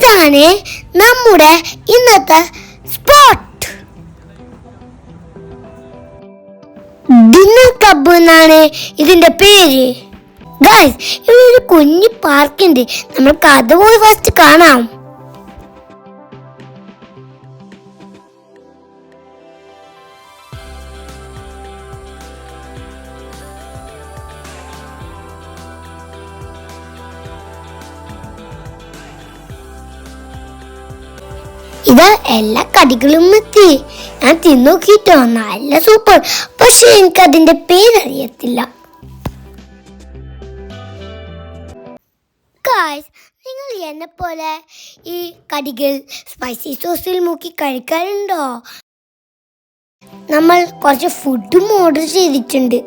ഇതാണ് നമ്മുടെ ഇന്നത്തെ സ്പോട്ട്. ഡിന്നർ ക്ലബ് എന്നാണ് ഇതിന്റെ പേര്. ഗൈസ്, ഇവിടെ ഒരു കുഞ്ഞു പാർക്കുണ്ട്. നമുക്ക് അത് പോയി ഫസ്റ്റ് കാണാം. ഇത് എല്ലാ കടികളും എത്തി. ഞാൻ തിന്നോക്കിട്ടോ, നല്ല സൂപ്പർ. പക്ഷെ എനിക്ക് അതിന്റെ പേരറിയത്തില്ല. ഗായ്സ്, നിങ്ങൾ എന്നെ പോലെ ഈ കടികൾ സ്പൈസി സോസിൽ മുക്കി കഴിക്കാറുണ്ടോ? നമ്മൾ കുറച്ച് ഫുഡും ഓർഡർ ചെയ്തിട്ടുണ്ട്.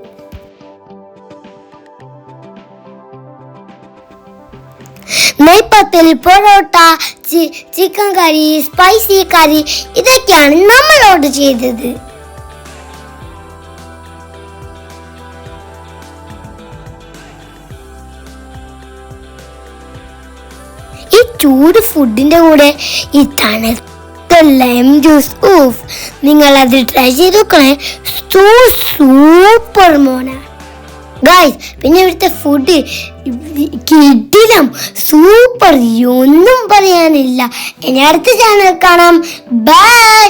നെയ്പത്തിൽ പൊറോട്ട, ചിക്കൻ കറി, സ്പൈസി കറി ഇതൊക്കെയാണ് നമ്മൾ ഓർഡർ ചെയ്തത്. ഈ ചൂട് ഫുഡിന്റെ കൂടെ ഈ തണുത്ത ലൈം ജ്യൂസ്, നിങ്ങൾ അത് ട്രൈ ചെയ്ത് നോക്കണേ. സൂപ്പർ മോനെ. ഗൈസ്, പിന്നെ ഇവിടുത്തെ ഫുഡ് കിടിലം, സൂപ്പർ, ഒന്നും പറയാനില്ല. ഇനി അടുത്ത ചാനൽ കാണാം. ബൈ.